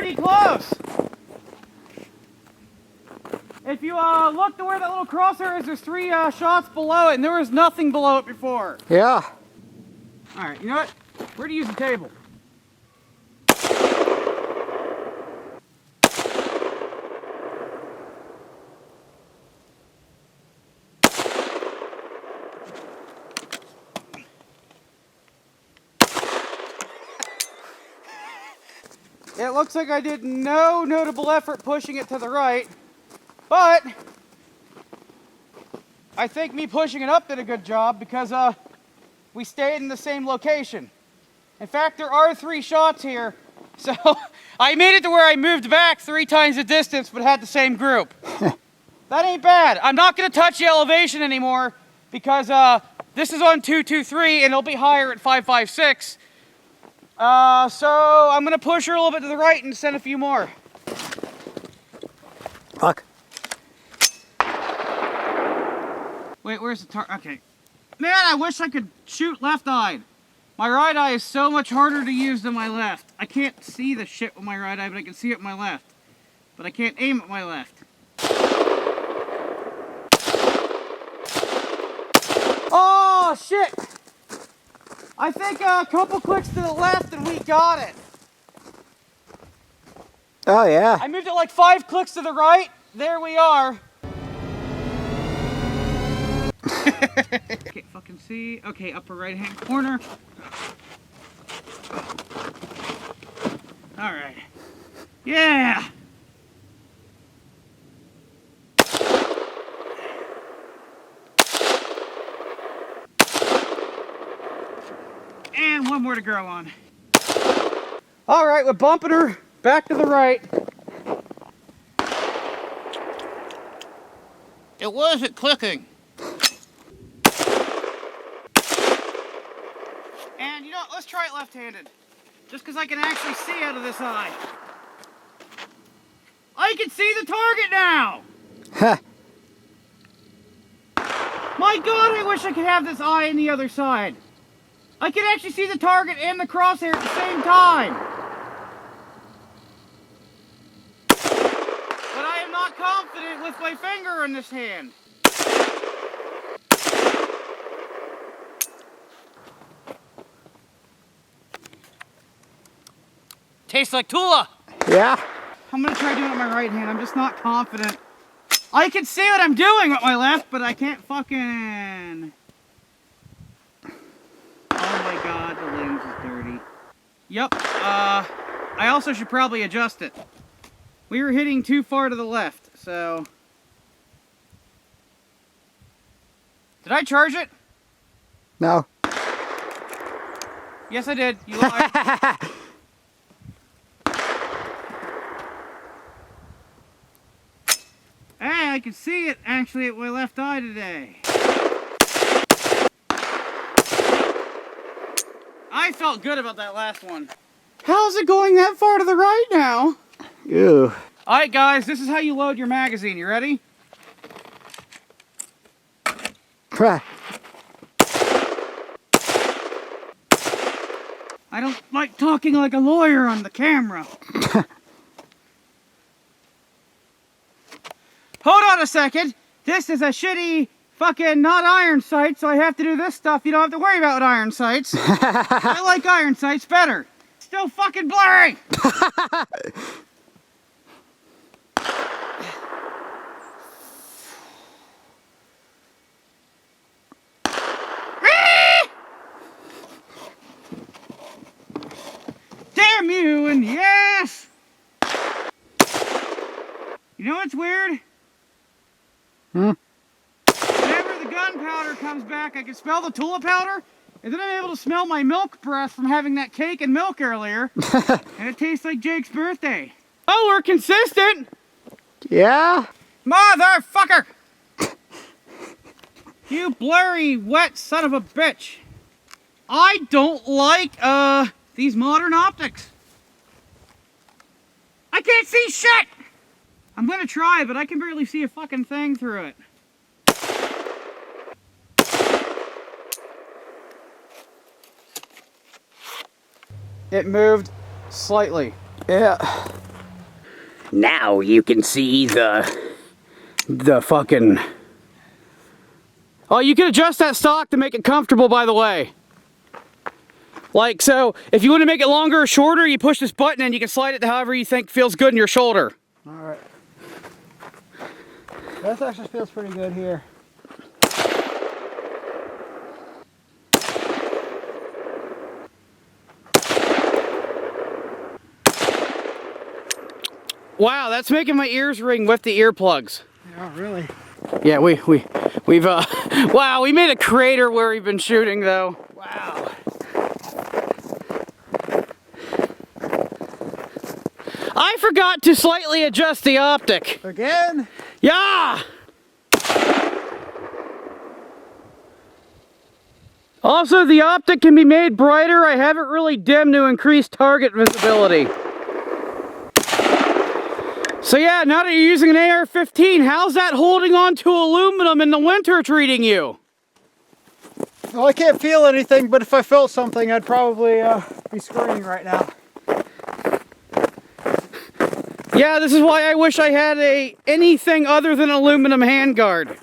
pretty close. If you look to where that little crosshair is, there's 3 shots below it, and there was nothing below it before. Yeah. All right, you know what? We're gonna use the table. It looks like I did no notable effort pushing it to the right, but I think me pushing it up did a good job because we stayed in the same location. In fact, there are 3 shots here, so I made it to where I moved back 3 times the distance but had the same group. That ain't bad. I'm not going to touch the elevation anymore because this is on 223 and it'll be higher at 556. So I'm going to push her a little bit to the right and send a few more. Fuck. Wait, where's the target? Okay. Man, I wish I could shoot left-eyed. My right eye is so much harder to use than my left. I can't see the shit with my right eye, but I can see it with my left. But I can't aim at my left. Oh, shit! I think a couple clicks to the left and we got it. Oh, yeah. I moved it like 5 clicks to the right. There we are. Can't fucking see. Okay, upper right hand corner. All right. Yeah. And one more to grow on. All right, we're bumping her back to the right. It wasn't clicking. And you know what, let's try it left-handed. Just because I can actually see out of this eye. I can see the target now! My God, I wish I could have this eye on the other side. I can actually see the target and the crosshair at the same time. But I am not confident with my finger in this hand. Tastes like Tula. Yeah. I'm gonna try doing it with my right hand. I'm just not confident. I can see what I'm doing with my left, but I can't fucking... Oh my God, the lens is dirty. Yep, I also should probably adjust it. We were hitting too far to the left, so... Did I charge it? No. Yes, I did. You lied. Hey, I can see it actually at my left eye today. I felt good about that last one. How's it going that far to the right now? Ew. Alright guys, this is how you load your magazine. You ready? I don't like talking like a lawyer on the camera. Hold on a second. This is a shitty fucking not iron sight, so I have to do this stuff. You don't have to worry about iron sights. I like iron sights better. Still fucking blurry. Damn you and yes. You know what's weird? Whenever the gunpowder comes back, I can smell the Tula powder, and then I'm able to smell my milk breath from having that cake and milk earlier, and it tastes like Jake's birthday. Oh, we're consistent! Yeah? Motherfucker! You blurry, wet son of a bitch. I don't like, these modern optics. I can't see shit! I'm gonna try, but I can barely see a fucking thing through it. It moved slightly. Yeah. Now you can see the fucking... Oh, you can adjust that stock to make it comfortable, by the way. Like, so, if you want to make it longer or shorter, you push this button and you can slide it to however you think feels good in your shoulder. Alright. This actually feels pretty good here. Wow, that's making my ears ring with the earplugs. Yeah, really. Yeah, we've wow, we made a crater where we've been shooting though. Wow. I forgot to slightly adjust the optic. Again? Yeah! Also, the optic can be made brighter. I have it really dim to increase target visibility. So yeah, now that you're using an AR-15, how's that holding on to aluminum in the winter treating you? Well, I can't feel anything, but if I felt something, I'd probably be screaming right now. Yeah, this is why I wish I had anything other than aluminum handguard.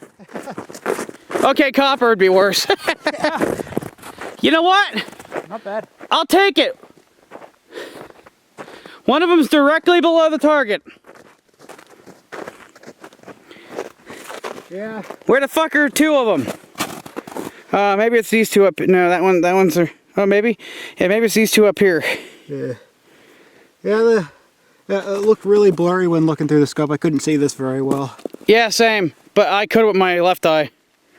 Okay, copper would be worse. You know what? Not bad. I'll take it. One of them's directly below the target. Yeah. Where the fuck are two of them? Maybe it's these two up. No, that one's. Oh, maybe. Yeah, maybe it's these two up here. Yeah. Yeah, it looked really blurry when looking through the scope. I couldn't see this very well. Yeah, same. But I could with my left eye.